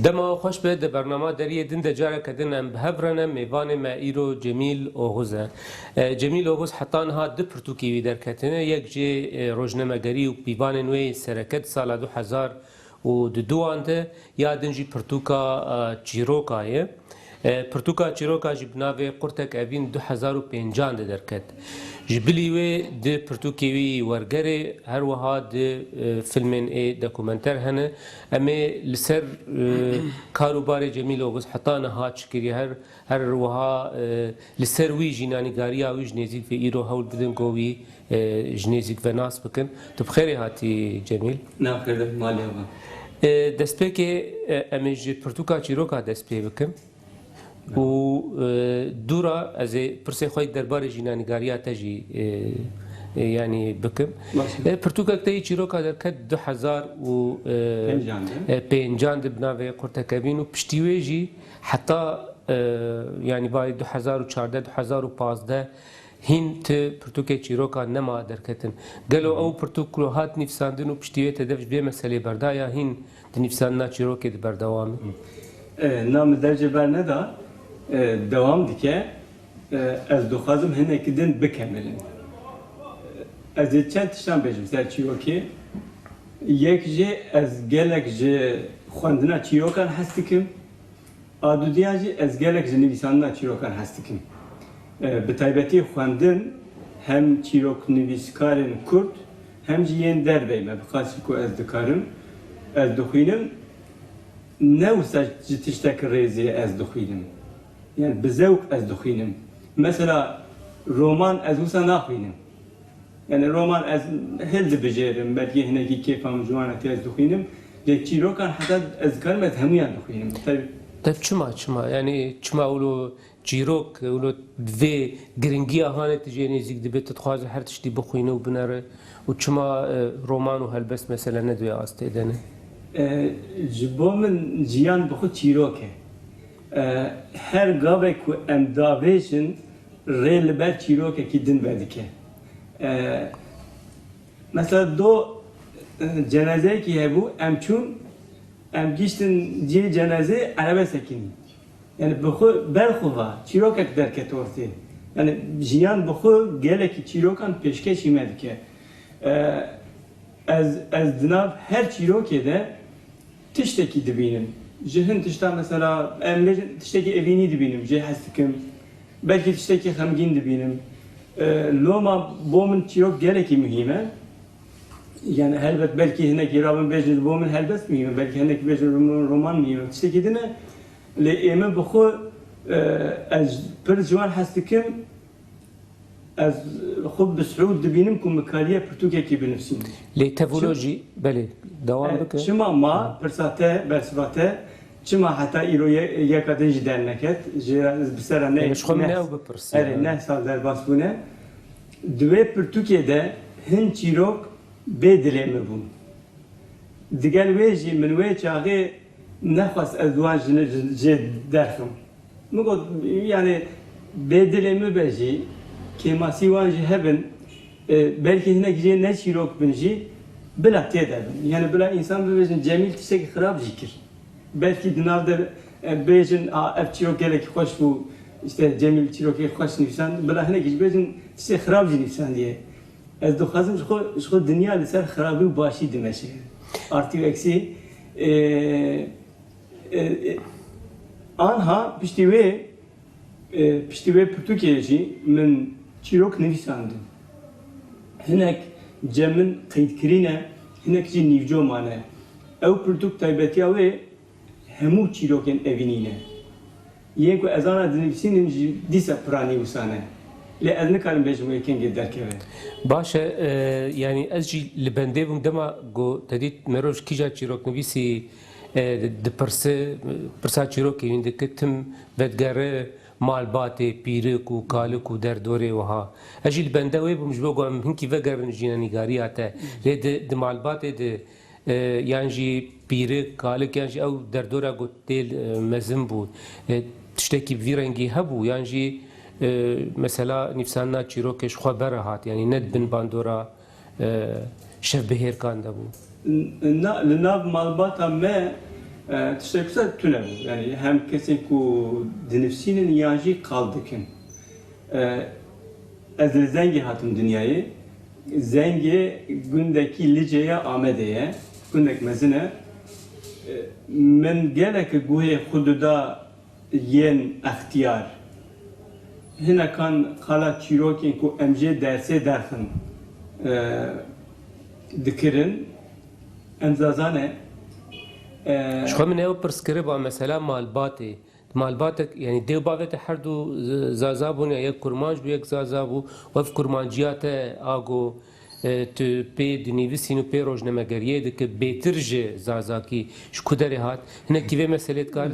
دما خوش به د برنامه دریه دین د جاره کدن ام بهبرنه میوان ما ایرو جمیل اوغوزه جمیل اوغوز حتی انها د پرتوکی در کتنه یک جه روزنامه‌گری و بیوان نوی سرکت سال 2002 یا دنجی پرتوکا چیروکایه پرتوکا چیروکا جبناوی قرتک اوین 2005 درکت جبلیوی د پرتوکیوی ورگره هر وها د فیلمین دکومنتر هنه اما لسر کاروبار جمیل اوغوز حتی نها چکری هر وها لسر وی جینانیگاری وی جنیزیک و ایرو هول بدن گوی جنیزیک و ناس بکن تو بخیری هاتی جمیل؟ نه بخیر مالی آقا دست پی که امیج پرتوکا چیروکا دست پی بکن و دورا از پرسه خواهی درباره جینانیگاری تجی یعنی بکم پرتوکا کتی چیروکا در کد 2005 بناوی قرتکبین و پشتیویجی حتی یعنی باید 2014 2015 هین ت پرتوکا چیروکا نما درکتن گلو او پرتوکلو هات نفساندن و پشتیوی تدفش به مسئله بردایا هین نفساندنا چیروکی بردوامی نام درجه برنده devam dike ez doxazim hinekî din bikemelin. Ez ê çend tiştan bêjim ser çîrokê. Yek jê ez gelek ji xwendina çîrokan hes dikim. A dudiyan jî ez gelek ji nivîsandina çîrokan hes dikim. Bi taybetî xwendin hem çîrok nivîskarên Kurd hem jî yên derveyî me bi qasî ku ez dikarim. Ez dixwînim ne wisa ji tiştekî rêzê ez dixwînim. Yani bizevk ez dixwînim. Mesela roman ez wisa naxwînim. Yani roman ez hil dibijêrim, belkî hinekî kêfam ciwanekî ez dixwînim. Lê çîrokan heta ez dikarim ez hemûyan dixwînim. Tabii çima yani çima ulu çîrok ulu vê giringiya hane tijê nêzik dibe tu dixwaze her tiştî bixwîne û binere û çima roman û helbest mesela ne duya astê dene? Ji bo min jiyan bi xwe çîrok e. Her gavek ku em davêjin rê li ber çîrokekî din vedike. Mesela do cenazeyekî hebû em çûn em gîştin cihê cenazê erebesekî. Yani bi xwe berxuva çîrokek derket ortê. Yani jiyan bi xwe gelekî çîrokan pêşkêşî me dike. Ez di nav her çîrokê de tiştekî dibînim. Ji hin tişta mesela em bêjin tiştekî evînî dibînim, jê hes dikim. Belkî tiştekî xemgîn dibînim. Loma bo min çîrok gelekî mühîm e. Yani helbet belkî hinekî rabin bêjin bo min helbest mühîm e. Belkî hinekî bêjin roman mühîm e. Tiştekî din e. Lê ême bi xwe ez pir ciwan hes dikim. Ez xwe bi Siûd dibînim ku mikariye pirtûkekî binivîsim. Lê tevoloji belê devam bike. Çima ma pirsate bersivate çima heta îro yeka din jî derneket ji bi ser ne ne sal derbas bûne di wê pirtûkê de hin çîrok bê dilê me bûn. Digel wê jî min wê çaxê nexwast ez wan jê derxim. Min got yani bê dilê me be jî kêmasî wan jî hebin belkî hinek jê ne çîrok bin jî bila tê debin. Yani bila insan bibêjin Cemîl tiştekî xirab jî kir. Belkî di nav de bêjin ev çîrok gelekî xweş bû işte Cemîl çîrokê xweş nivîsand bila hinekî jî bêjin tiştê xirab jî nivîsandiye. Ez dixwazim ji xwe dinya li ser xirabî û başî dimeşe. Artı û eksî anha piştî wê pirtûkê jî min çîrok nivîsandim. Hinek cemin qeydkirîne hinek jî nîvco mane. Ew pirtûk taybetiya wê hemû çîrokên evînî ne. Yên ku ez ana dinivîsînim jî dîsa piranî wisa ne. Lê ez nikarim bêjim wê kengê derkeve. Baş e yani ez jî li bendê bûm dema got tedît meroj kîja çîroknivîsî pirsa çîrokê wî dike tim vedgere malbatê pîrik û kalik û derdorê wiha. Ez jî li benda wê bûm ji bo ku em hinkî vegerin jînanîgariya te. Lê di malbatê de yan jî pîrik kalik yan jî ew derdora got têl mezin bû. Tiştekî vî rengî hebû yan jî mesela nivîsandina çîrokê ji xwe bere hat yani ne dibin bandora şevbihêrkan de bû. Li nav malbata me تشتكسر تنو يعني هم كسي كو دنفسين نياجي قالدكن از زنگی هاتم دنیایی زنگی gündeki liceye amedeye gündek mezine من gelek guhe xududa yen ihtiyar hina kan kala çirokin ku emje derse dersin dikirin emzazane شو من هو برسكريبا مثلا مالباتك يعني ديو بابت حردو زازابون يك كرمانج بيك زازابو وف كرمانجيات اغو تو بي دنيفسين و بي روجنمگريه دك بيترجه زازاكي شكو دري هات هنا كيف مسألة كار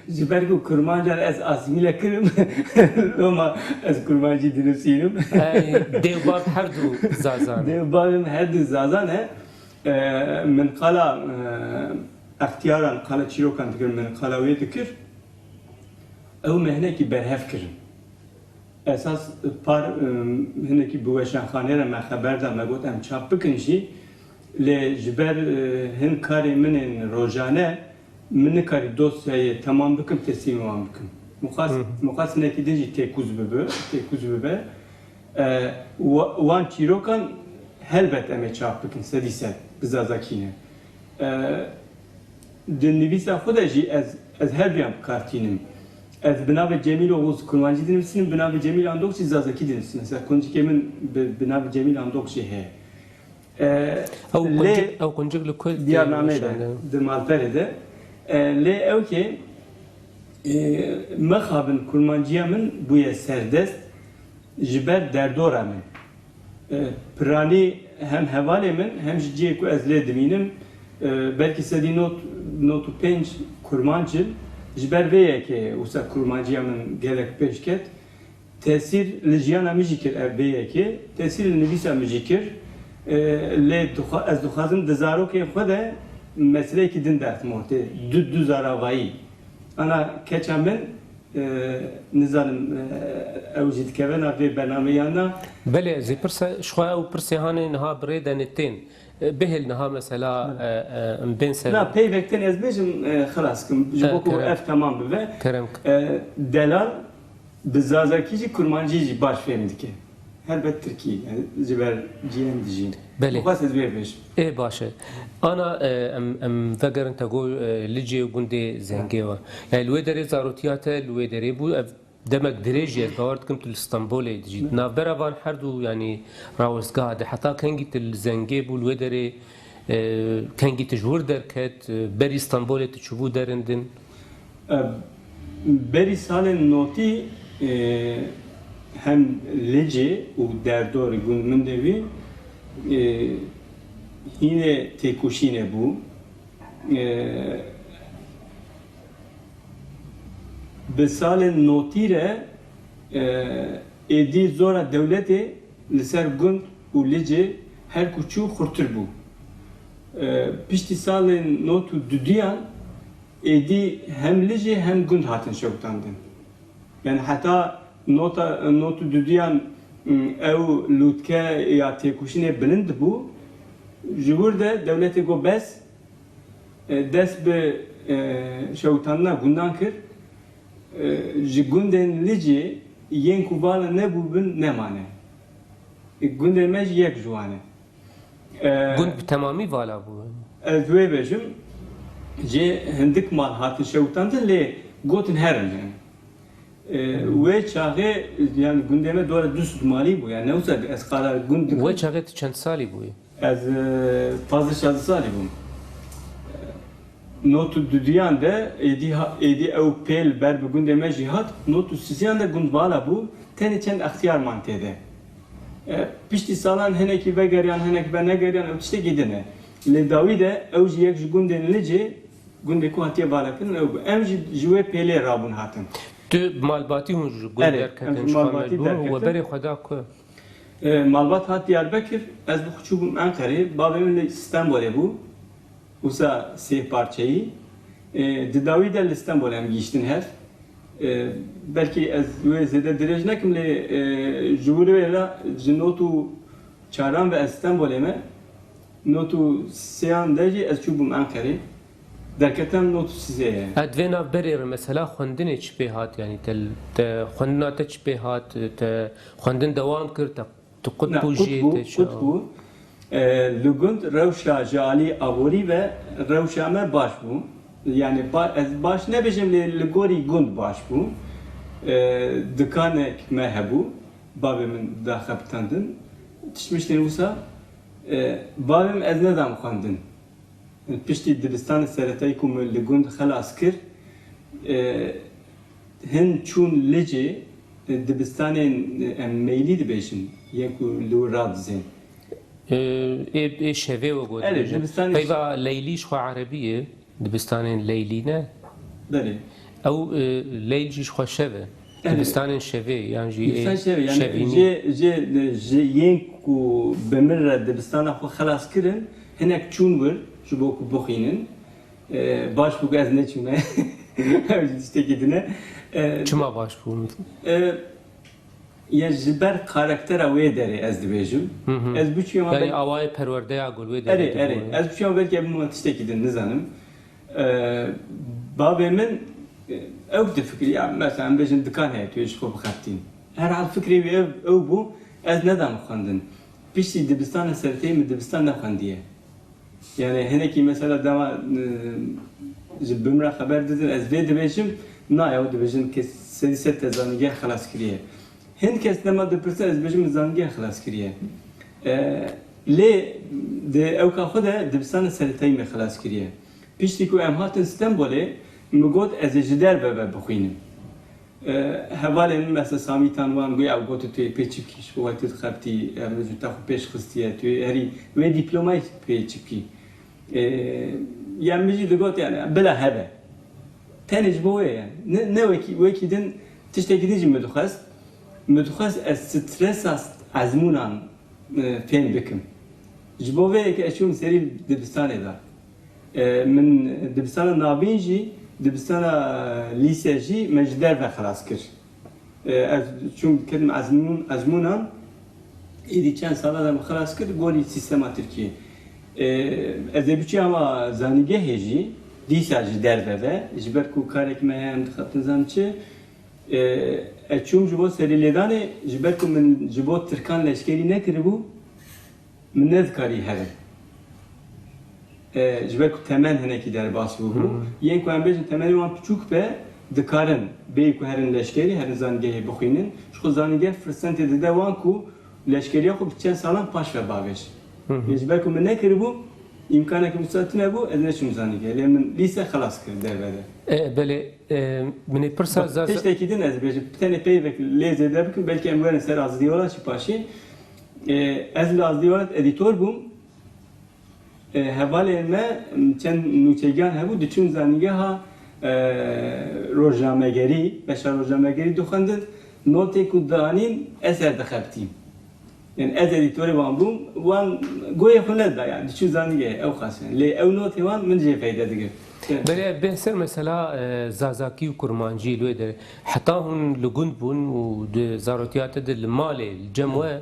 زبرگو كرمانجار از اسميله كرم لما از كرمانجي دنفسينم ديو باب حردو زازان ديو باب حردو زازان من قلا اختيارا قلا چيروكان تكر من قلاوي تكر او مهنكي برهف كرن اساس پار هنكي بوشان خانه ما خبر دا ما گوت ام چاپ بكنشي لجبر هن كاري من روجانه من كاري دوسيا تمام بكم تسليم بكم مقاس نكي دنجي تيكوز ببه وان چيروكان هلبت ام چاپ بكن سديسه بزازاكينه دنویسا خدا جی از هر بیام کارتینم از بناو جمیل اوز کنوانجی دنویسیم بناو جمیل اندوکسی زازاکی دنویسیم مثلا کنجی که من بناو جمیل اندوکسی هه او کنجک لکل دیار نامه ده مالپره ده لی او که مخابن کنوانجیه من بوی سردست جبر دردور من پرانی hem hevale min hem jiye ku ez lê dimînim belkî sedî not û pênc kurmancil ji ber vê yekê wisa kurmanciya min gelek pêş ket tesîr li jiyana min jî kir ev vê yekê tesîr li nivîsa min jî kir lê ez dixwazim di zarokê xwe de meseleyekî din derdim ortê du zaravayî ana keça min نزانم اوجد كمان في برنامجنا بله زي برسا شخوا او برسيهاني نها بريدا نتين بهل نها مثلا بين سنه لا بي وقتين از بيجم خلاص كم جبوكو اف تمام ببه كرمك دلال بزازاكيجي كرمانجيجي باش فهمدك هلبت تركي يعني جبال جيم دجين بله وخاص بيش ايه باشا انا ام فكر انت تقول لجي وجندي زنجيوا يعني الويدري زاروتياتا الويدري بو دمك دريجي باورت كنت الاسطنبولي جيت نافبرا فان حردو يعني راوس قاعد حتى كان جيت الزنجي بو الويدري كان جيت جور دركت بري اسطنبولي تشوفو درندن بري سال نوتي hem lece u derdor gün devi yine tekuşine bu به سال نوتیره ادی زورا دولتی لسر گند و لجه هر کوچو خورتر بو پشتی سال نوتو دودیان ادی هم لجه هم گند هاتن شوکتاندن yani hatta notu dudyan ev lutke ya tekuşine bilind bu jiburde devleti go bes des be şevtanla gundan kır jigunden lici yen kubala ne bubun ne mane gunden mej yek juane gund tamamı vala bu ezve bejim je hindik mal hatı şevtandı le gotin herin yani ve çağı yani gündeme doğru düz mali bu yani ne olsa eskala gündem ve çağı çend sali bu az fazla şazı sali bu notu düdüyan da edi ev pel ber bu gündeme cihat notu sisiyan da günd bala bu tane çend ihtiyar mantede pişti salan heneki ve geryan henek ben ne geryan işte gidene le davide ev jiyek günden lece günde ku hatiye bala kın ev jwe pele rabun hatın تو مالباتی هون جو گل در کردن شامل و بری خدا کو مالبات هات دیاربکر از bu küçüğüm Ankara babamın İstanbul'e bu usa sih parçayı Didavi de İstanbul'a mı geçtin her belki az ve zede derece ne kimle juburu ve notu çaran ve İstanbul'a mı notu seyan derece az küçüğüm Ankara درکتم نوت سیزه ادوینا بریر مثلا خوندن چی به هات یعنی تا خوندن تا چی به هات تا خوندن دوام کرد تا قطب جیت قطب لگند روشا جالی آوری و روشا ما باش بو yani baş ne bejim legori gund baş bu dükkanı mehebu babamın da kaptandın tişmişler olsa babam ez ne dam kandın pişti dibistan seretay kum legund xalas kir hin çun leci dibistanın meyli de bejim yeku lurad zin شەوێ وەگوت پەیوا لەیلیش خوا عەرەبیە دبستانên لەیلینە ئەو لەیلیش خوا شەوە دبستانên şevê yan jî yên ku bi min re dibistana xwe xelas kirin hinek çûn wir ji bo ku bixînin baş bû ez neçûme ew jî tiştekî din e çima baş bû ya ji ber karaktera wê derê ez dibêjim ez biçûyema yani awayê perwerdeya gul wê derê ez biçûyema belkî ev min tiştekî din nizanim babê min ew difikir ya mesela bêjin dikan heye tu yê ji xwe bixebitîn herhal fikrê wê ew bû ez nedam xwendin piştî dibistana seretayê min dibistan nexwendiye yani hinekî mesela dema ji bi min re xeber didin ez vê dibêjim na ew dibêjin ke serî ser te zanîngeh xelas kiriye hin kes dema dipirse ez bêjim zanîngeh xelas kiriye lê di ewka xwe de dibistana seretayê me xelas kiriye piştî ku em hatin Stenbolê min got ez ê ji derve ve bixwînim hevalên min mesela Samî Tanwan goya ew got tu yê pê çipkî ji bo wetî dixebitî ji te xwe pêş xistiye tu yê herî wê dîplomayê pê çipkî yan min jî digot yani bila hebe tenê ji bo wê yani ne wekî din tiştekî din jî min dixwest ez stresa ezmûnan fêm bikim ji bo vê yekê ez çûm serî dibistanê da min dibistana navîn jî dibistana lîse jî me ji derve xelas kir ez çûm kirim ezmûnan êdî çend sala de me xelas kir gorî sîstema Tirkiyê ez ê biçûyema zanîngehê jî dîsa ji derve ve ji ber ku karek me heye em dixebtin zan çi ez çûm ji bo serîlêdanê ji ber ku min ji bo Tirkan leşkerî nekiribû min ne dikarî herim ji ber ku temen hinekî derbas bûbû yên ku em bêjin temenê wan piçûk be dikarin bêyî ku herin leşkerî herin zanîngehê bixwînin ji xwe zanîngeh firsentê dide wan ku leşkeriya xwe bi çend salan paş ve bavêj ji ber ku min nekiribû imkanekî wisa tune bû ez neçûm zanîngeh lê min lîse xelas kir dervede belê min ê pirsa tiştekî din ez bêjim tenê peyvek lê zêde bikim belkî em werin ser azdîwala jî paşê ez li azdîwalat edîtor bûm hevalên me çend nûçegiyan hebû diçûn zanîngeha rojnamegerî beşa rojnamegerî dixwendin notê ku danîn eser dixebitîm yani ez edîtorê wan bûm wan goyê xwe nedida yani diçûn zanîngehê ew xasin lê ew notê wan min jê feyde digir belê bêser mesela zazakî û kurmancî li wê derê heta hûn li gund bûn û di zarotiya te de li malê li cem we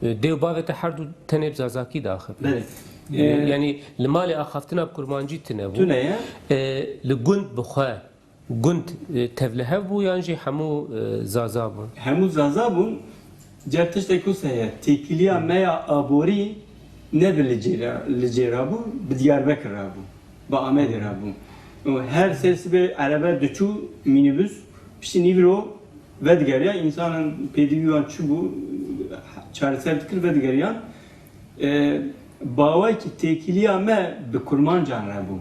dêw bavê te her du tenê bi zazakî daxebin yani li malê axaftina bi kurmancî tune bû li gund bi xwe gund tevlihev bû yan jî hemû zaza bûn hemû zaza bûn cer tiştek ku heye têkiliya me ya aborî ne bi li cêra bû bi Diyarbekir rabû bi Amedê rabû her sersibê erebe diçû minîbus piştî nîvro vedigeriya insanın pêdivî wan çû bû çareser dikir vedigeriyan bawayekî têkiliya me bi kurmancan rabû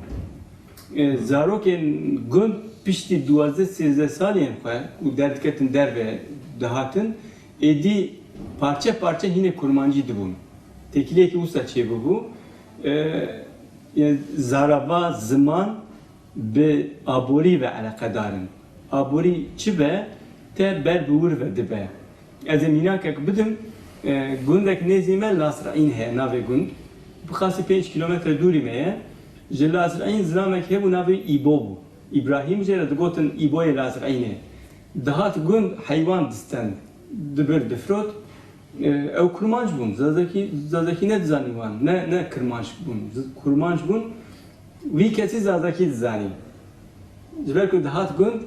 zarokên gund piştî 12-13 salên xwe û derdiketin derve dihatin êdî parça parça hîne kurmancî dibûn têkiliyekî wisa çêbûbû zarava ziman bi aborî ve eleqedarin aborî çi be te ber bi wir ve dibe ez ê mînakek bidim gundek nêzî me Lasraîn heye navê gund bixasî 5 kilometre dûrî me ye ji Lasraîn zilamek hebû navê İbo bû İbrahîm jê re digotin İboyê Lasraînê dihat gund heywan distin dibir difrot ew kurmanc bûn zazakî ne dizanî wan ne kirmanc bûn kurmanc bûn وی کسی زازکی زانی جبر که دهات گند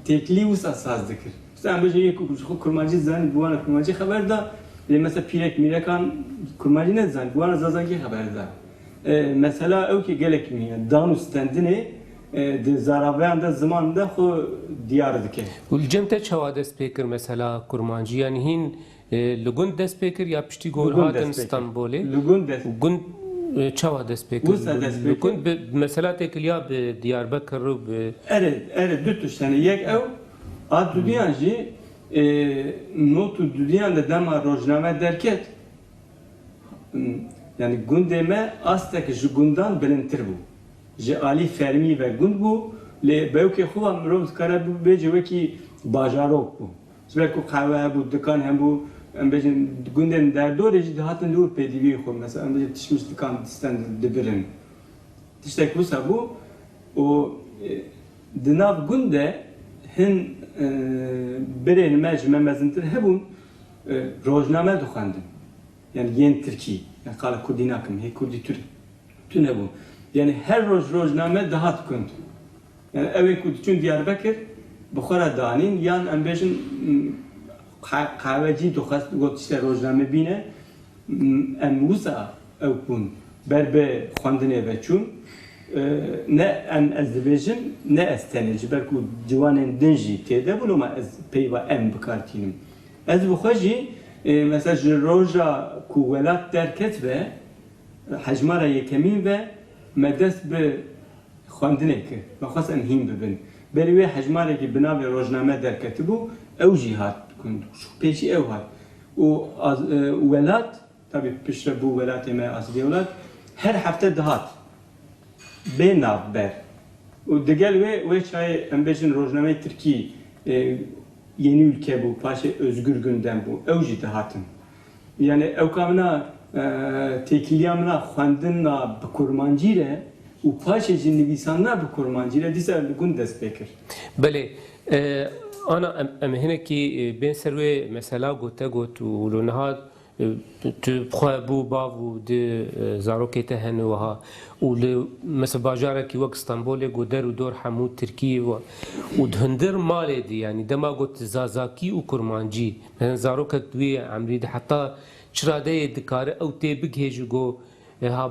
تکلی وسط ساز دکر مثلا بچه یک کرمانجی زانی بوان کرمانجی خبر دا مثلا پیرک میرکان کرمانجی نه زانی بوان زازکی خبر دا مثلا او که گلک میه دانو ستندنه زارابیان da zaman da xo diyar dike. Ulcem te çawa dest pekir mesela kurmancı yani hin lugun dest pekir ya pişti gol hatin İstanbul'e. Lugun dest. Lugun çawa dest pekir. Lugun mesela tekliya be Diyarbakır be. Evet düt yani yek ev ad dünyacı notu dünyada dema rojname derket yani gündeme astek jugundan bilintir bu. ji alî fermî ve gund bû lê bewkê xwe mirov dikare bê civekî bajarok bû. Ji ber ku qehwe hebû, dikan hebû, em bêjin gundên derdorê jî dihatin li wir pêdiviyê xwe mesela em bêjin tişmiş dikan dîstan dibirin. Tiştek wisa bû û di nav gundê hin birên me ji me mezintir hebûn rojname dixwendin. Yani yên Tirkî, yani qala Kurdî nakim, hê Kurdî Türk tune bû. Yani her rojname dahat kund. Yani evê ku diçûn Diyarbekir bi xwe re danîn yan em bêjin qehwecî dixwest got işte rojname bîne em wisa ew bûn ber bê xwendinê ve çûn ne em ez dibêjim ne ez tenê ji ber ku ciwanên din jî têde bûn ama ez peyva em bikartînim. Ez bi xwe jî mesela ji roja ku welat derket ve hejmara yekemîn ve me dest bi xwendinê kir me xwest em hîn bibin berî wê hejmarekî bi navê rojname derketibû ew jî hat kund pêşî ew hat û welat tabii piştre bû welatê me asîlê welat her hefte dihat bê navber û digel wê çayê em bêjin rojnameyê Tirkî yeni ülke bû paşê özgür gündem bû ew jî dihatin yani ew kamina tekiliya mina xwendina bi kurmancî re û paşê jî nivîsana bi kurmancî re dîsa li gund dest pê kir. Belê ana em hinekî bên ser wê mesela gote got û li niha tu xwe bû bav û di zarokê te hene wiha û li mesela bajarekî wek İstanbolê got der û dor hemû Tirkiyê û di hundir malê dî yani dema got zazakî û kurmancî mesela zarokek wê emrî de heta çiradeyê dikare ew tê bigihêjî got ha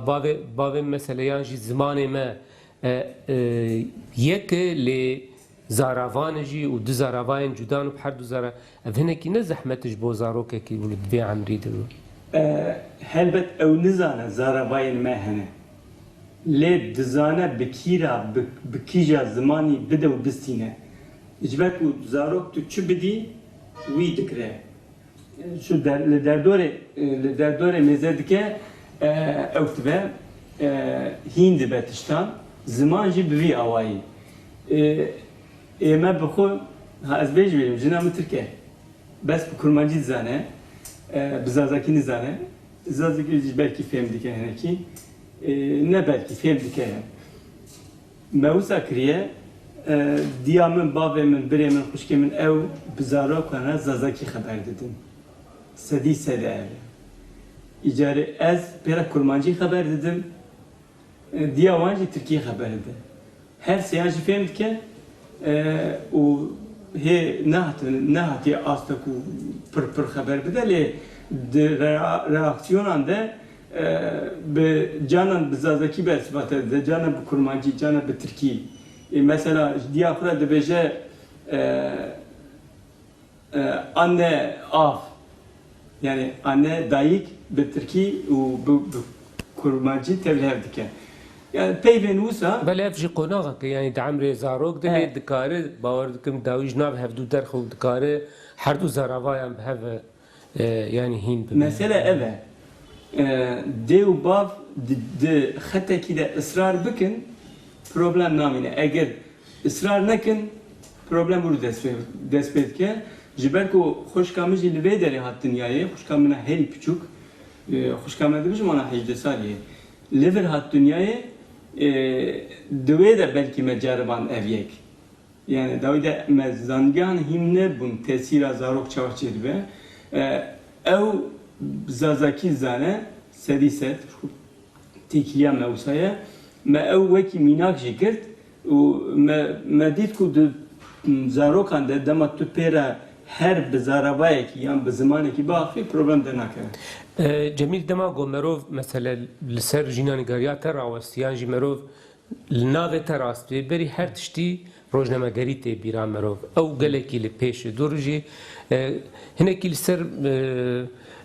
bavê meseleyan jî zimanê me yek lê zaravanê jî û du zaravayên cudan û her du zara ev hinekî ne zehmet ji bo zarokekî û li divê emrî de helbet ew nizane zarabayên me hene lê dizane bi kîra bi kîja zimanî bide û bistîne ji ber ku zarok tu çi bidî wî dikire şu li derdorê mêze dike ew dibe hîn dibe tiştan ziman jî bi vî awayî ême bi xwe ha ez bêj bêjim jina min Tirk e bes bi kurmancî dizane bi zazakî nizane zazakî jî belkî fêm dike hinekî ne belkî fêm dike me wisa kiriye diya min bavê min birê min xwişkê min ew bi zarokan re zazakî xeber didin sedî sede ev îcarê ez pêra kurmancî xeber didim diya wan jî Tirkiyê xeber dide her seyan jî fêm dike û hê nehatiye asta ku pir xeber bide lê di reaksiyonan de bi canan bi zazakî bersivate de canan bi kurmancî canan bi Tirkî mesela diya xwe dibêje anne av yani anne dayık bi Tirkî û bi kurmancî tevlihev dike yani peyvên wisa belê ev jî qonaqek yani di emrê zarok de lê dikare bawer dikim dawî ji nav hevdû derxwe dikare her du zaravayan bi hev yani hîn bibe mesele ev e dê û bav di xetekî de ısrar bikin problem namîne eger ısrar nekin problem bûr dest pê dike ji ber ku xwişka min jî li vê derê hat dinyayê xwişka min a herî piçûk xwişka me dibêjim wana 18 salî li vir hat dinyayê di wê de belkî me ceriban ev yek yani dawî de me zangihan hîn nebûn tesîra zarok çawa çê dibe ew zazakî zane sedî sed tekiliya me wisa ye ما او وکی میناک جی کرد و ما دید کو د زاروکان ده دما تو پیرا هر بزارابای کی یا بزمانه کی باخی پروبلم ده نکرد. جمیل دما گو مروف مثلا لسر جینانگاریا تر راوستیان جی مروف لناوه تر راستی بری هر تشتی روزنامه‌گری تی بیرا مروف او گلکی لپیش دورجی هنکی لسر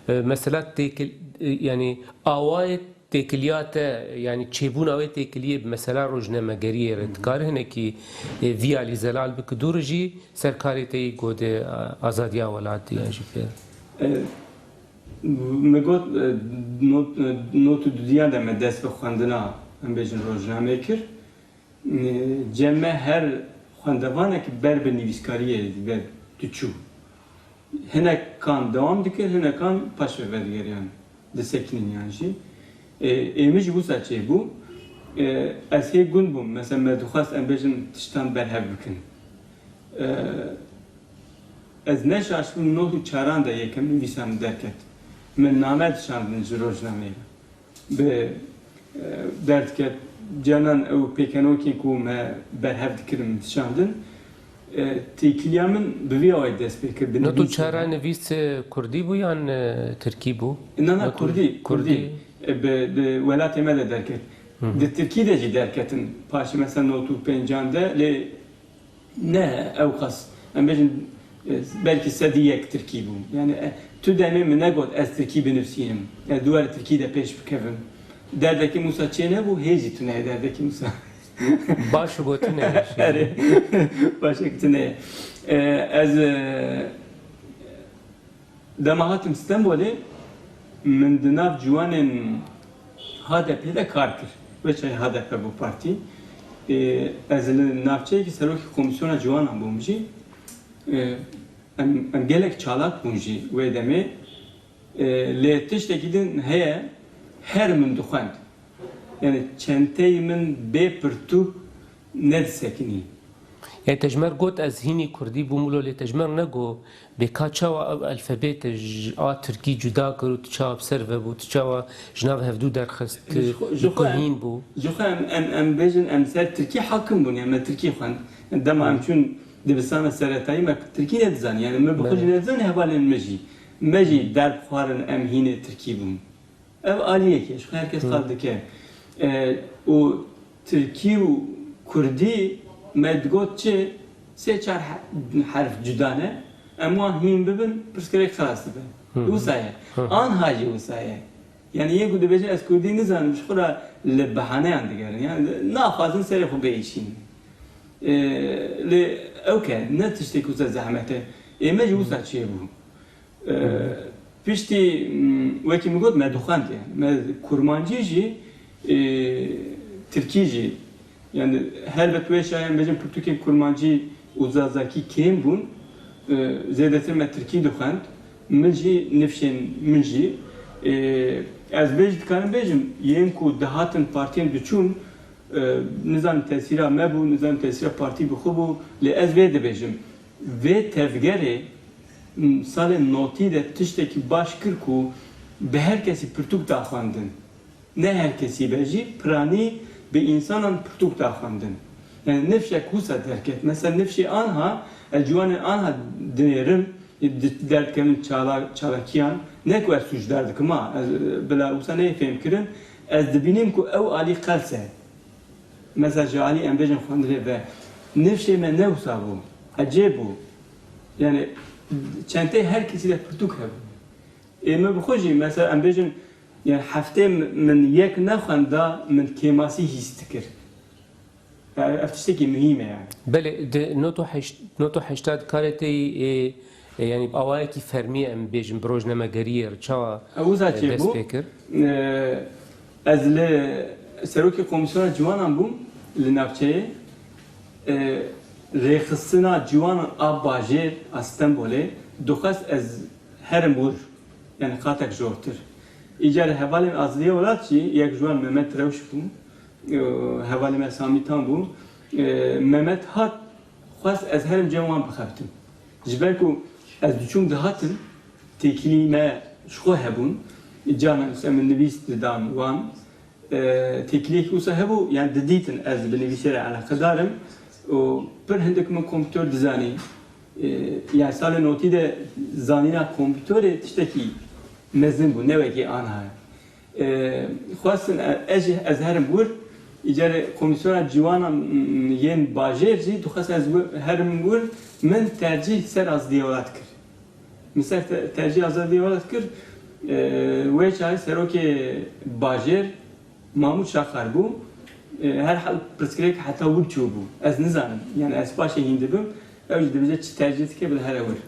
مثلا تیکل يعني آوات تکلیات يعني چیبون آوات تکلیه مثلا روزنامه‌گری ردکار هنکی ویالی زلال بکدورجی سرکاری تی گود آزادیا ولادی انجی پر. مگوت نوت دنیا ده مدرس بخواندنا ام بیشتر روزنامه کر جمع هر خواندوانه که بر به نویسکاریه بر تچو هنگ کان دوام دکر هنگ کان پاش بردگریان دستکنین یعنی ایمیج bu saçı bu از هی گون بوم مثلا مدخواست ام بیشتر تشتان برهب بکن از نشاشم نوتو چاران ده یکم نویسم درکت من نامه شاندن روزنامه به درد که جانان او پیکنوکی کو ما برهف دکرم شاندن تیکلیامن بوی آید دست بکر. نتو چارا نویس کردی بو یا ترکی بو؟ نه کردی به ولات ماده درکت. ده ترکی ده جی درکتن پاش مثلا نوتو پنجانده ل نه او قص ام بیشتر belki sediyek Türkiye bu. Yani tu demi mi ne god ez Türkiye benefsiyim. Yani duvar Türkiye'de peş bükevim. Derdeki Musa çene bu hezi tune derdeki Musa. Başı bu tune. Evet. Başı tune. Ez demahatim İstanbul'e min dinav juanın HDP'de de kartır. Ve çay HDP bu parti. Ez navçe ki seroki komisyona juanan bulmuşu. ام gelek çalak bunji ve demi le tiştekidin heye her min dukhand yani çenteyimin be pırtu ned sekini يعني تجمر قوت از هيني كردي بومولو لي تجمر نگو بكاتشاوا الفابيت تركي جدا كرو تشاو بسيرفر بو تشاوا جناب هفدو درخست كوهين بو جوخا ام بيجن ام سر تركي حاكم بون يعني تركي خوان دما ام چون دبستان سرطایی ما ترکیه ندزن یعنی من بخوری ندزن هوالن مجی در خوارن ام هینه ترکی بوم ev aliye ki şu herkes kaldı ki o Türkiye و Kurdi medgotçe seçer harf cüdane ama him bibin püskürek kalası be usaya an hacı usaya yani ye gudu beje az Kurdi nizanım şu kadar lebahane yandı yani nafazın seri xu beişin ل اوكي نتشتي كوزا زحمته اما جوزا شي بو بيشتي وكي مقود ما دخانت يعني ما كورمانجي جي تركيجي يعني هل بتويش يعني بجم برتوكي كورمانجي وزازاكي كيم بون زيادة ما تركي دخانت منجي نفشين منجي از بيجد كان بيجم ينكو دهاتن بارتين بچون نظام تأثیرا مبو نظام تأثیرا پارتی بخوبو لعز وی دبیجم وی تفگره سال نوتی ده تشتکی باش کر کو به هر کسی پرتوک داخواندن نه هر کسی بجی پرانی به انسانان پرتوک داخواندن yani nefşe kusa derket mesela nefşi anha الجوان anha denerim dertkenin çalakiyan ne ku suç derdik ama bela usane efem kirin az dibinim ku ev ali qalse mesela jali embejin xandre ve nefşe me ne usabu acebu yani çente herkesi de pırtuk hebu me bixoji mesela embejin yani hafte min yek nexanda min kemasi histikir افتشتكي مهمة يعني. بله نوتو حشتاد كارتي يعني بأواكي فرمية أم بيجن بروجنامة قرية رشاوة بس فكر. أزل سروكي كوميسيون جوانا بوم لنابشة رخصنا جوانا أباجير استنبولي دخس از هرم بور يعني قاتك جورتر. إيجار هوالين أزلية ولاتشي يك جوان ممت روش بوم. هوالی مسامی تام بو ممت هات خواست از هرم جوان بخفتم جبر کو از دوچون دهاتن تکلی ما شخو هبون جانا من نویس دان وان تكليك وصا هبو يعني دديتن از بنفسير على قدارم وبر هندك من كمبيوتر ديزايني يعني سال نوتي ده زانينا كمبيوتر تشتكي مزن بو نوكي انها خاصن اجي ازهرم بور اجاره كوميسيون جوانا ين باجر جي دخص از هرم بور من tercih ser az diyorlar kır. Mesela tercih az diyorlar kır. Ve çay seroke bajer Mahmut Şakar bu. Her hal preskrek hatta vurçu bu. Az nizanım. Yani az başa hindibim. Öyle bize tercih etke bil her var.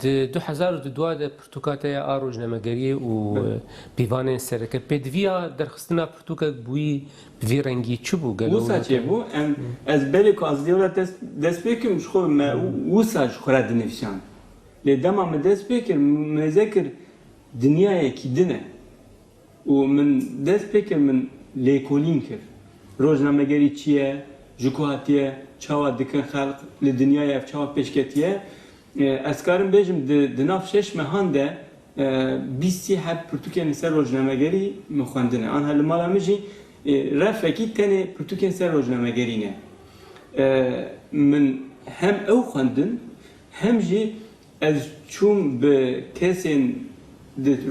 د 2002 د پرتوکاتیا آروج نمگری و بیوان سرکه پدویا درخستنا پرتوکات بوی بوی رنگی چی بو گلو؟ وسا چی بو؟ از بله که از دیولا دست بکم شخو وسا شخورا دنفشان. لدما من دست بکم مذکر دنیای کی دنه و من دست بکم من لیکولین کر. روز نمگری چیه؟ جوکاتیه چاوا دکن خلق لدنیای اف چاوا پیشکتیه. اسکارم بیشم دناف شش مهانده بیستی هب پرتوکین سر روزنامه‌گری مخواندنه. آنها لمالا میشی رفیقی تنه پرتوکین سر روزنامه‌گرینه. من هم او خواندن هم جی از چون به کسین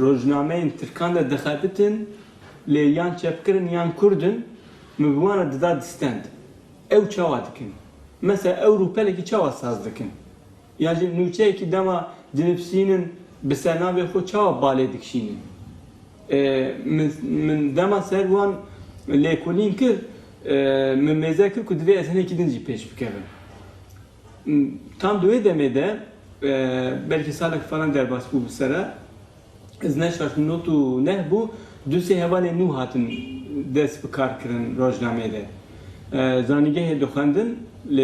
روزنامه‌ین ترکان دخابتن لیان چپکرن یان کردن مبوانا داد ستند. او چاوا دکن. مثلا اوروپا کی چاوا ساز دکن. Yani nüçe ki dama dinipsinin besena ve xo çava baledik şini. Min dama servan lekolin kir min mezakir ku dve esne kidinci peş bikevin. Tam dve demede belki salak falan derbas bu sera. Ez neşaş notu ne bu düse hevale nu hatın des bikar kirin rojnamede. Zanige dokandın ل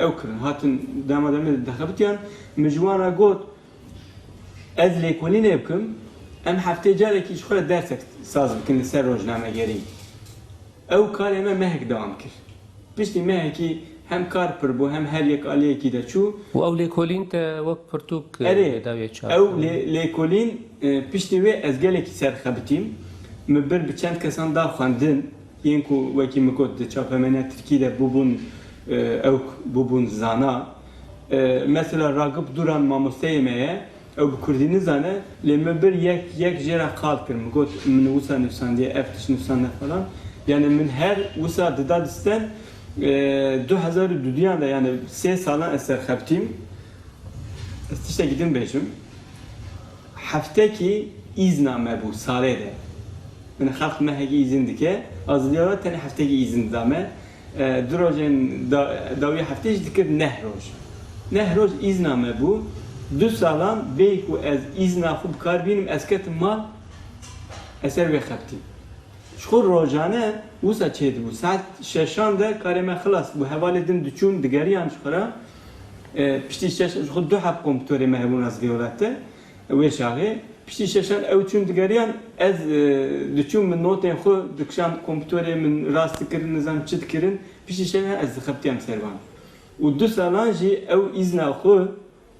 اوكرن هاتن دام دخبتيان مجوانا قوت از ليكولين يبكم ام حفتي جارك يشخل درسك ساز بكن سر روزنامه جري او كلمه مهك دوام كر بيشتي مهكي هم كار بربو هم هر يك عليه كده شو او ليكولين تا وقت برتوك داويه او ليكولين بيشتي وي از جالك سر خبتيم مبر بچند كسان دا خواندن ينكو وكي مكود چاپمنه تركيده بوبون او bubun zana mesela ragıp duran mamosteyemeye o bu kurdini zana lemme bir yek jera kalkırım got min usa nüfsan diye eftiş nüfsan falan yani min her usa dıdadisten 2000 düdüyan da yani 3 salan eser xabtim işte gidin beşim haftaki izname bu salede yani halk mehegi izindike azlıyor tane haftaki izin dame دروجن داوی هفتهش دیگر نهروج نهروج ایزنامه بو دو سالان بیکو از ایزنا خوب کار بینم اسکت مال اثر به خبتیم شخور روزانه وسا چید بو ساعت ششان ده کارم خلاص بو حواله دم دچون دگریان شخورا پشتی شش خود دو حب کمپیوتر مهبون از دیولته و شاغه پشتی ششان او چون دگریان از دچون من نوتن خو دکشان کمپیوتر من راست کردن نظام چت کردن پشتی ششان از خبتیم سروان و دو سالان جی او ایزنا خو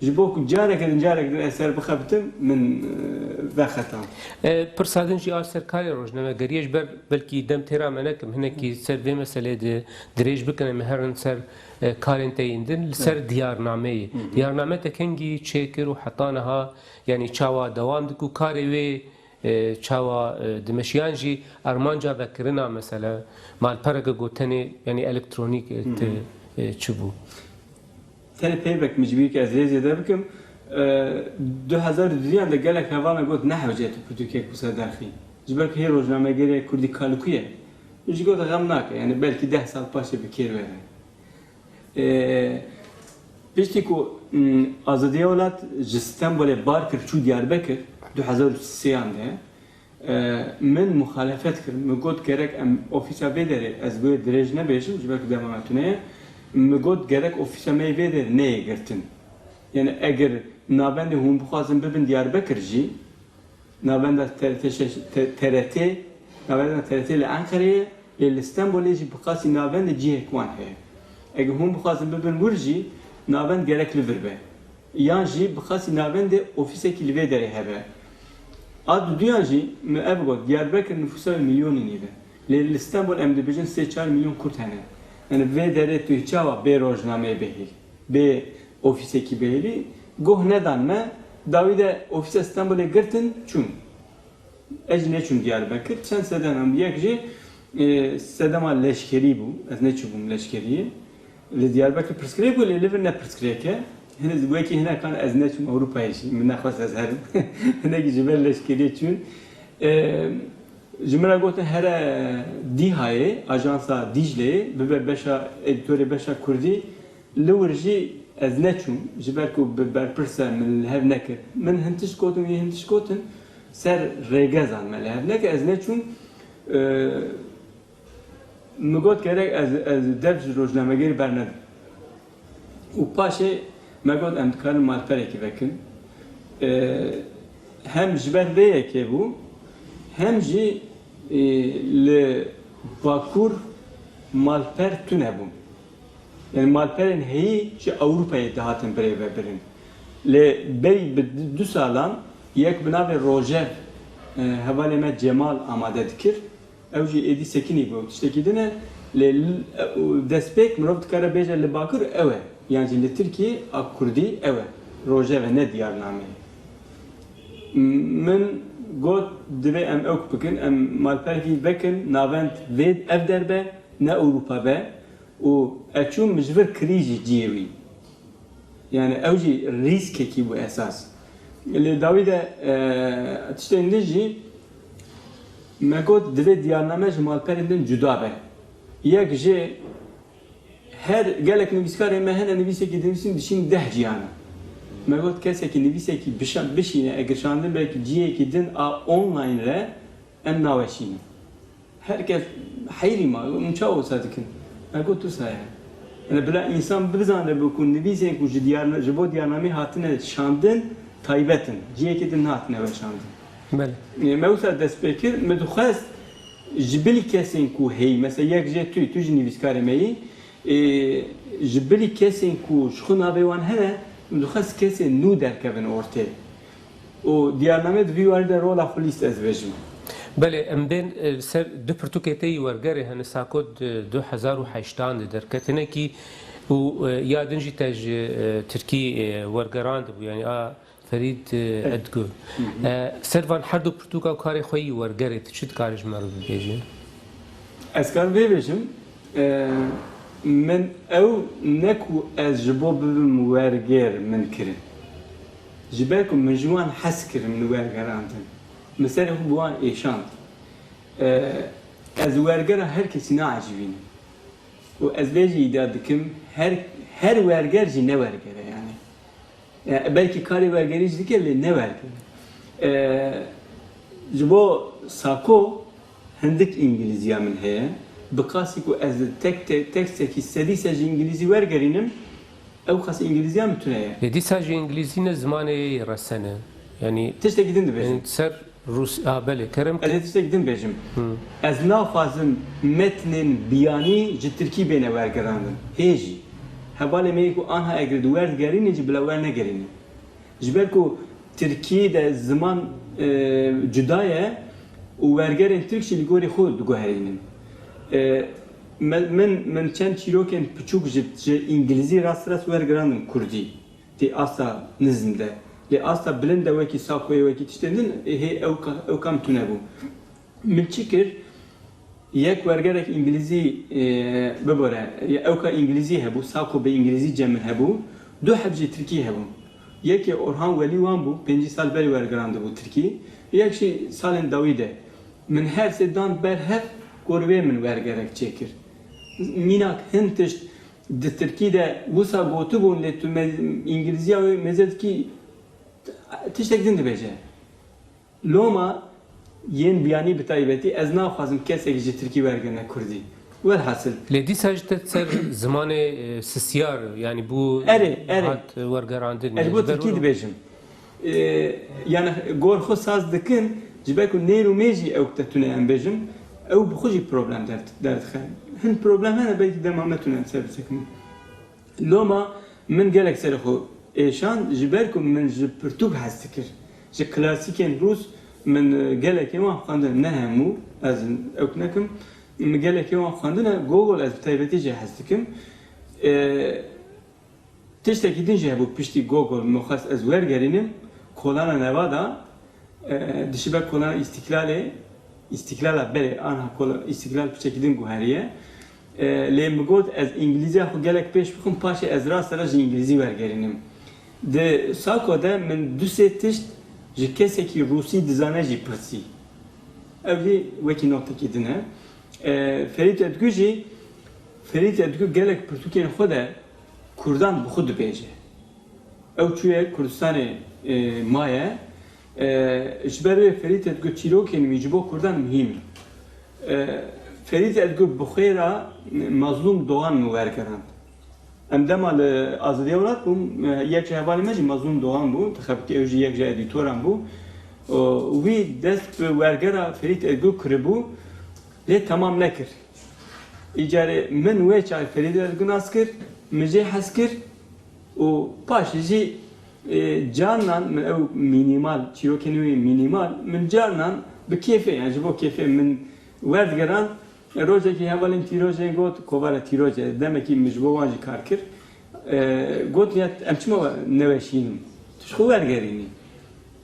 جبوك جارك اثر بخبتم من وقتام پرسادن جی آسر کاری روزنامه گریش بلکی دم تیرا منکم هنکی سر به مسئله دریج بکنه مهرن سر کارن تیندن سر دیارنامه تکنگی چیکر و حطانها yani çava devam diku kari ve çava demeşiyanji armanca vekirina mesela malparaga gotene yani elektronik çubu. Tane peybek mecbur ki azrezi ederim 2002 da gelek havana got nahvjet Türkiye kusadarxi. Jber ki rozname gere kurdi kalukiye. Jigo da gamnak yani belki 10 sal paşa bir kere vere. Pişti ku azadiye olat İstanbul'e barkır çu Diyarbakır 2003 ande من مخالفت کرد میگفت گرک ofisa بداره از گوی درج نباشم جبر که دمامتونه میگفت گرک ofisa می بداره نه گرتن yani eğer nabende هم بخوازم ببین دیاربکر جی nabende TRT nabende TRT ile Ankara'ya ile İstanbul'e jی بخواسی nabende جی هکوان هست eğer هم بخوازم ببین ورجی nabend gerekli verbe yan jی بخواسی nabende ofise ki بداره هبه Ad duyan jî me ev got Diyarbakır nüfusa milyonî nive. لإستانبول أم دبيجن 3-4 مليون كرد هنا يعني في داري تويتشاوا بروجنامه بهيل ب ofise ki beyli goh nedan me Davide ofise İstanbul'a girtin çün ecne çün Diyarbakır sen sedanam yekji sedama leşkeri bu ez ne çubum leşkeriye le Diyarbakır preskriye bu le livne preskriyeke henüz bu ki hina kan ez ne çum Avrupa'ya şey min nafas ez herim hina ki cibel leşkeriye çün Cümle goten her Dihaye ajansa Dicle'ye bebe beşa editörü beşa Kurdi لورجي أزنتهم جبالكو بالبرسة من الهبنك من هنتش كوتن يهنتش كوتن سر رجازان من الهبنك أزنتهم مقول كرك از درج روزنامه گیر برند و پاشه مقول امکان مالپره کی بکن هم جبال بیه که بو هم جی ل باکور مالپر تونه بو yani malperin heyi ki Avrupa'ya dahatın birey ve birin. Le bey du salan yek bina ve Rojev havaleme Cemal amade dikir. Evci edi sekini bu. İşte gidene le despek mırov tkara beja le bakır eve. Yani le Türkiye ak Kurdi eve. Rojev ne diyarname. Min got dve em ok bikin em malperki bekin navent ved ev derbe ne Avrupa be. و أشوم مجبر كريجي جيوي يعني أوجي ريسك كي بو أساس اللي داويدا تشتين نجي ما قلت دلي ديارنامج مال بردن جدا به يك جي هر قالك نبيسكاري ما هنا نبيسي كي دنسين دشين ده جيانا ما قلت كاسا كي نبيسي كي بشينا اقرشاندن belki جيه كي دن أونلاين را أم ناوشين herkes حيري ما مشاو صادقين اگه تو سایه yani bile insan bir zaman bu konu nivisen kucu diyarna jibo diyarname hatine şandın taybetin ciyeketin hatine ve şandın. Bele. Mevsa despekir medukhas jibili kesin ku hey mesela yak je tu niviskare meyi jibili kesin ku şuna bewan hele medukhas kesin nu derkevin ortaya. O diyarname dvivarda rola polis ezvejim. بله ام بین سر دو پرتوکیتی ورگره هن ساکود 2008 درکتنه کی و یادنجی تاج ترکی ورگراند بو یعنی فرید ادگو سروان هر دو پرتوکا کاری خویی ورگره چیت کارش مرد بیجی از کار بیجیم من او نکو از جبو ببم ورگر من کرد جبالكم من جوان حس کرد من ورگراندن مثلا هو بوان إيشان أزوارجرا herkesine acibin. O azveci iddiadıkım her vergerci ne vergere yani. Belki kare vergerici dikeli ne vergere. Jibo sako hendik İngilizce min heye. Bıkası ku az tek istedi sadece İngilizce vergerinim. Ev khas İngilizce mi tüneye? Dedi sadece İngilizce ne zamanı rasene. Yani teşte gidin de beşim. Ser Rus bele kerem. Evet teşte gidin beşim. Az nafazım metnin biyani Türkiye bene vergerandım. Heji. Habale meyku anha eğer duvar gerini ciblaver ne gerini. Jibelku Türkiye'de zaman cudaya و vergerin Türkçe ligori xud guherinin. من چند چیروکن پچوک جت انگلیسی راست vergerandım Kurdi. Ti asla nizmde. Le asla blende veki sakoya veki tiştendin evkam tune bu. Min çikir yek vergerek İngilizi bebore evka İngilizi hebu sako be İngilizi cemin hebu do habji Türkiye hebu. Yeki Orhan Veli wan bu 5 sal beri vergerandı bu Türkiye. Yek şey salen Davide. Min her sedan berhef gorve min vergerek çekir. Minak hintiş de Türkiye'de vusa gotu bun le tu İngilizce ve mezed ki tiştekdin de beje. Loma yen biyani bitaybeti ez naxwazim kesek ji Türkiye vergene Kurdi. Velhasıl. Ledi sajte ser zamanı sisiyar yani bu hat vergerandın. Bu Türkiye de bejim. Yani gorxo saz dikin jibeku neyru meji evktetune en bejim. Ew bi xwe jî problem derdixin. Hin problem hene belkî dema me tune ser bisekin. Loma min gelek serê xwe êşan ji ber ku min ji pirtûk hez dikir. Ji klasîkên Rûs min gelekê wan xwendin ne hemû ez ew nekim gelek yaman xwandina Google ez bi taybetî jî hez dikim. Tiştekî din jî hebû piştî Google mixwest ez wergerînim kolana neva da dişibe kolana İstiklala berê anha İstiklal piçekî din guheriye. Lê min got ez İngilîzya xwe gelek pêş bixim paşê ez rastera jî İngilîzî wergerînim. Di sako de min du sê tişt ji kesekî Rûsî dizane jî pirsî. Ev jî wekî notekî din e. Ferît Edgû gelek pirtûkên xwe de Kurdan bi xwe dibêje. Ew çûye Kurdistanê maye ji ber wê Ferît Edgû çîrokên wî ji bo Kurdan mühîm in. Ferît Edgû bi xwe ra mazlûm Doğan min wergerand. Em dema li Azadiya Welat bûm, yek ji hevalê me jî mazlûm Doğan bû, dixebitî ew jî yek ji edîtoran bû. Wî dest bi wergera Ferît Edgû kiribû, lê temam nekir. İcarê min wê çay Ferît Edgû nas kir, min jê hez kir û paşê jî carnan min ew mînîmal, çîrokên wê mînîmal, min carnan bi kêfê, yani ji bo kêfê min werdigeran, rojekî hevalên tîrojê got, kovara tîroje, demekî min ji bo wan jî kar kir. Got ya em çima neweşînin, tu ji xwe wergerînî.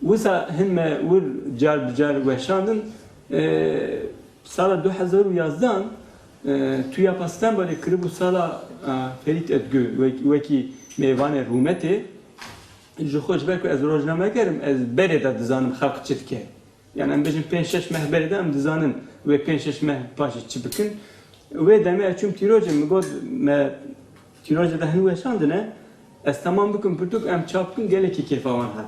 Wisa hin me wir car bi car weşandin, sala 2011 tuya Stenbolê kiribû sala Ferît Edgû wekî mêvanê rûmetê ji xwe ji ber ku ez rojnamegerim ez berê de dizanim xelq çi dike. Yani em bêjin 5-6 meh berê de em dizanin wê 5-6 meh paşê çi bikin. Wê demê ez çûm tîrojê min got me tîrojê de hin weşandine ez temam bikim pirtûk em çap bikin gelekî kêfa wan hat.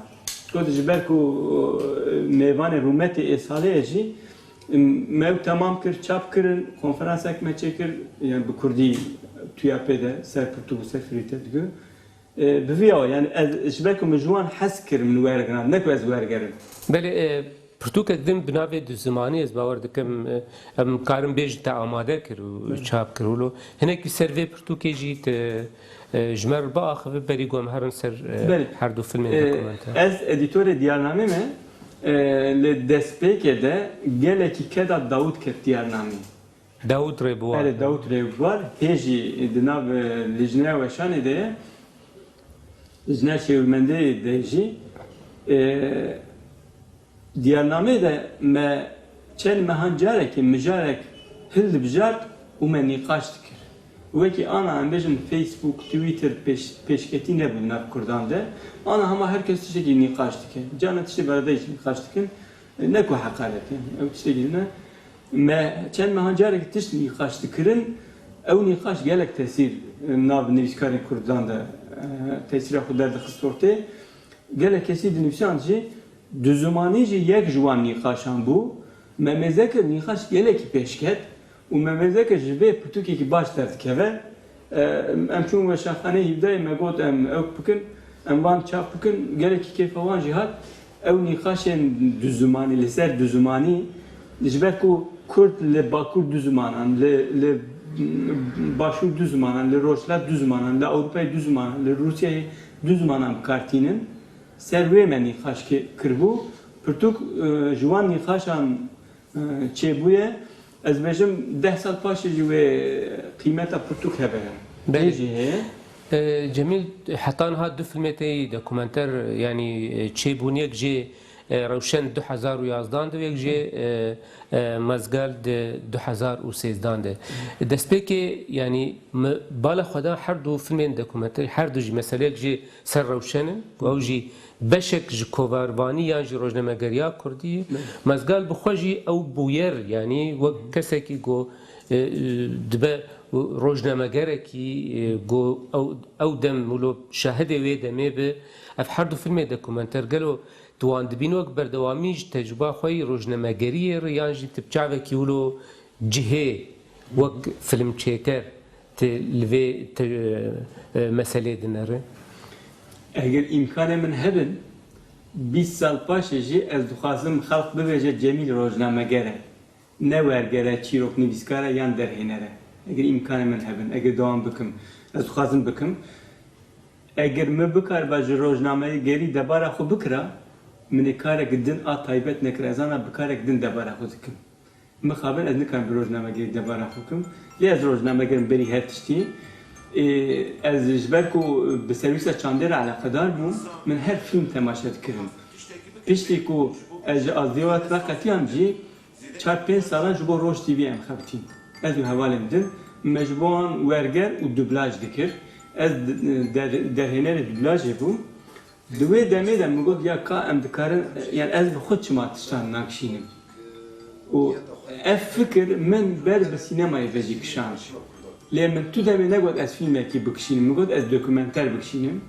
Got ji ber ku mêvanê rûmetê ê salê jî mev tamam kir, çap kirin, konferansek me çekir, yani bi Kurdî tuya pêde, ser pirtûk ser Ferît Edgû. Bi vî awa, yani ez ji ber ku min ji wan hez kirim min wergiran, ne ku ez wergerim. Belê pirtûkek din bi navê du zimanî ez bawer dikim em karin bêjin te amade kir û çap kir ûlo. Hinekî ser vê pirtûkê jî ji me biaxive berî got em herin ser her du filmên dokumenter. Ez edîtorê diyarnamê me li destpêkê de gelekî keda Dawûd ket diyarnamê. Dawûd Rêbuwar. Evet, Dawûd Rêbuwar hê jî di nav Lijneya Weşanê de ye. Lijneya Şêwirmendeyê de jî diyarnamê de me çend mehan carekê mijarek hil dibijart û me nîqaş dikir. Wekî ana em bêjin Facebook, Twitter pêşketî nebû nav Kurdan de. Ana hema herkes tiştekî nîqaş dike. Cana tiştê berede jî nîqaş dikin. Ne ku heqaret ew tiştekî ne. Me çend mehan carekê tişt nîqaş dikirin. Ew nîqaş gelek tesîr nav nivîskarên Kurdan de tesîra xwe derdixist ortê. Gelek kesî di nivîsan jî du zimanî jî yek ji wan nîqaşan bû. Me mêzekir nîqaş gelekî pêşket û me mêzekir ji vê pirtûkekî baş derdikeve. Em çûn weşanxaneyê hîvdayê me got em ew bikin. Em van çap bikin, gelekî kêfa wan jî hat. Ew nîqaşên du zimanî li ser du zimanî ji ber ku Kurd li Bakur du zimanan, li Başûr du zimanan, li Rojhilat du zimanan, li Ewropayê du zimanan, li Rûsyayê du zimanan bikartînin. Ser wê me nîqaş kiribû. Pirtûk ji wan nîqaşan çêbûye ez bêjim 10 sal paşê jî wê qîmeta pirtûk hebe. Bê jî heye. Cemil hetan hat du filmê tê dokumenter yani çêbûniyek jê rewşen 2011 de yek jê mezgal de 2013 de. Destpêkê yani bala xweda her du filmên dokumenter her du jî meseleyek jî ser rewşenin ew jî beşek ji kovarvanî yan jî rojnamegeriya Kurdî mezgal bi xwe jî ew bûyer yani wek kesekî got dibe rojnamegerekî got ew dem mûlo şahidê wê demê bi ev her du filmê dokumenter gelo توان دبین وقت بردوامیج تجربه خوی روزنامه‌گری ریانجی تبچه کیولو جهه وقت فیلم چیکر تلوی مسئله دنره. اگر امکان من هبن 20 سال پاشجی از دخوازم خلق بویجه جمیل روزنامه‌گره نه ورگره چیروک نویسکاره یان درهنره. اگر امکان من هبن اگر دوام بکم از دخوازم بکم اگر مبکر باج روزنامه‌گری دباره خو بکره من کارek din a taybet nekre zana bi karek din debara xwe dikim. مخابن از نکن روزنامه گری دبارا حکم لی از روزنامه گرم بری هر تشتی از جبرکو به سرویس چاندر علاقه دار بوم من هر فیلم تماشا کردم پشتی کو از دیوات وقتی هم جی 4-5 سالان جبو روش تیوی ام خبتیم از حوالم دن مجبورن ورگر و دوبلاج دکر از در هنر دوبلاج بوم دوی دمی دم میگفت یا کا ام دکارن یعنی از خود چما تشتان ناکشینم و اف فکر من بر به سینمای وجی کشانش لما تو دمی نگفت از فیلم کی بکشینم میگفت از دکومنتر بکشینم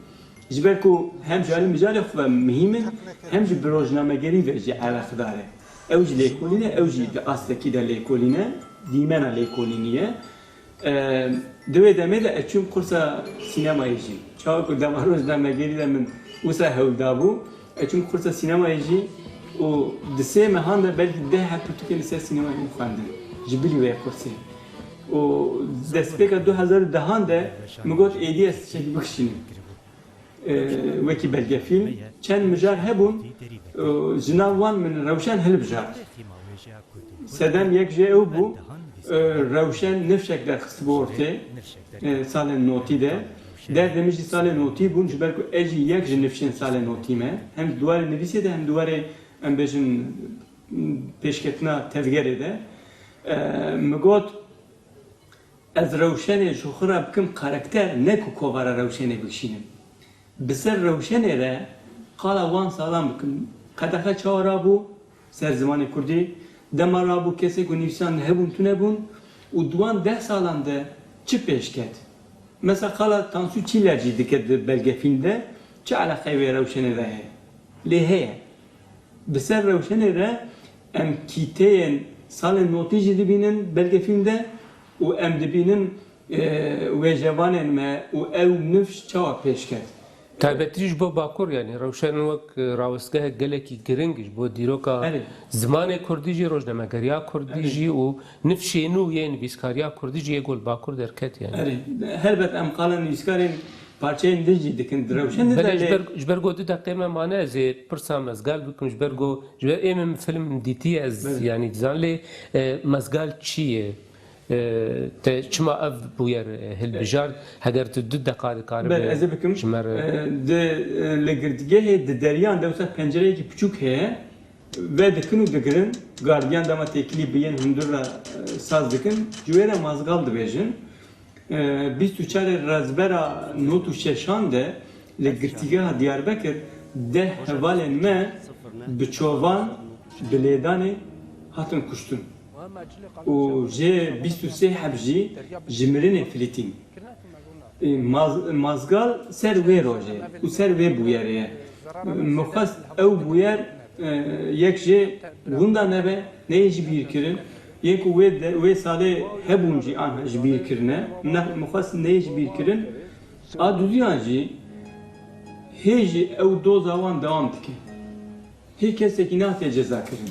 جبرکو هم جالی مجال خوب مهمه هم جب روزنامه‌گری وجی علاقه داره اوج لیکولینه اوجی اصل کی در لیکولینه دیمنا لیکولینیه دوی دمی ده چون قرصا سینمایی جی چاو که دم روزنامه‌گری ده من وسا هودابو چون قرصا سینمایی و دسته مهان ده بلکه ده هفته تو که لسه سینمایی میخواندن جبلی وی قرصی و دستپیک 2010 ده میگفت ایدی است چکی بکشینیم وکی بلگه فیلم چند مجار هبون جناوان من روشن هل بجار سدم یک جه او بو روشن نفشک در خستبورته سال نوتی ده در دمیجی سال نوتی بون جبر کو اجی یک جه نفشن سال نوتی مه هم دوار نویسی ده هم دوار ام بجن پیشکتنا تفگره ده مگوت از روشن جوخرا بکم کاراکتر نکو کوبارا روشن بکشینم بسر روشنه را قال وان سلام بکن قدخه چهارا بو سر زمان کردی دمارا بو کسی که نویسان هبون تو نبون و دوان 10 سالانده چی پیش کرد مثلا قال تانسو چی لرجی دکد بلگه فیلمده چه علاقه وی روشنه را هی لیه بسر روشنه را ام کیتین سال نوتی جدی بینن بلگه فیلمده و ام دبینن و جوانن ما و او نفش چاوا پیش کرد تایبەتیش بۆ باکوور ینی ڕەوشەن وەک ڕاوستگەهە گەلێکی گرنگیش بۆ دیرۆکە زمانی کوردیژی ڕۆژنامەگەریا کوردیژی و نفشێن و یە نویسکاریا کوردیژی یەگۆل باکوور دەرکەت یانی هەربەت ئەم قاڵە نویسکارین پارچەیەن دژی دکن ڕەوشەن ژبەر گۆ 2 دقیقەمانە زێ پرسا مەزگال بکەم ژبەر گۆ ژبەر ئێمە فیلم دیتی ئەز ینی دزان لێ مەزگال چییە چما اف بویر هل بجار هگر تو 2 دقیقه کار بله از بکم de لگردگه د دریان دوسا پنجره کی küçük he ve dikinu digirin gardiyan dama tekli biyen hundura saz dikin jüvere mazgal dibejin biz tuçare razbera notu şeşan de legirtiga Diyarbakır de hevalen me biçovan biledane hatun kuştun و جه 23 حبجی جمرین فلیتین مازگال سر وی روزه و سر وی بویره مخص او بویر یک جه بوندا نبه نیج بیر کرن یک وی ساله هبونجی آنها جبیر کرنه مخص نیج بیر کرن آدوزیان جی هیچ او دو زوان دوام دکه هیچ کسی که نهایت ceza kırın.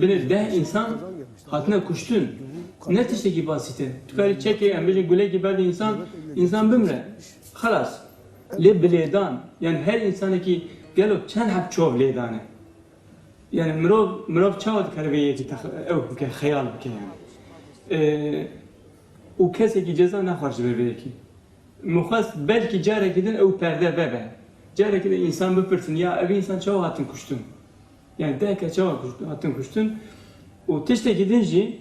Bilir de insan hatına kuştun. Ne tişte ki basite. Tükari çeki embece güle gibi insan bimre. Halas. Le biledan. Yani her insana ki gelo çen hep çov ledane. Yani mirov çavat karveye ki ev ki hayal ki yani. O kesi ki ceza ne harcı berbeye ki. Muhas belki cara gidin ev perde bebe. Cerek de insan bıpırsın ya ev insan çava hatın kuştun. Yani deke çava hatın kuştun. O tişte gidince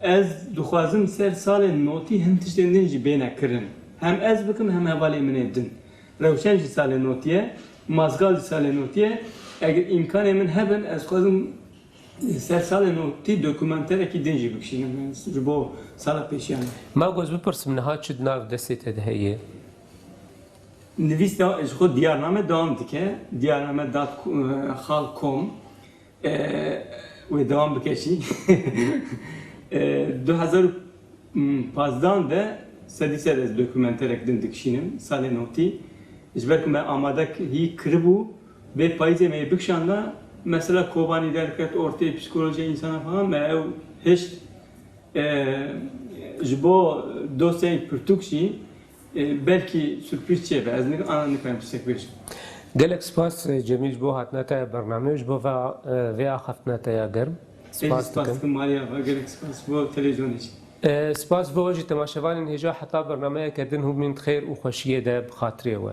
ez duxwazim ser salên notî hin tiştên jî bêne kirin. Hem ez bikim hem hevalê min ê din. Rewşen jî salê notiye, mazgal jî salê notiye. Eger imkanê min hebin ez xwazim ser salê notî dokumenterekî din jî bikişînim. Ji bo sala pêşiyan. Ma goz bipirsim niha çi di nav destê te de heye? Nivîs ji xwe diyarname devam dike. Diyarname dat.xal.com wê devam bike jî. 2015 de sedî ser ez dokumenterek din dikişînim salê notî. Ji ber ku me amadek hî kiribû bê payîzê me bikişanda mesela Kobanî derket ortaya psikolojiya insana falan me ew hişt ji bo dosyayê pirtûk jî belki sürpriz çêbe ez nikarim tiştek bêjim. Gelek spas Cemîl ji bo hatina te ya bername ji bo vê axaftina te ya germ. سپاس کم ماریا و گرک سپاس بو تلویزیونش سپاس بو وجه تماشاوان هجا حتی برنامه کردن هم من خیر و خوشیه ده بخاطره و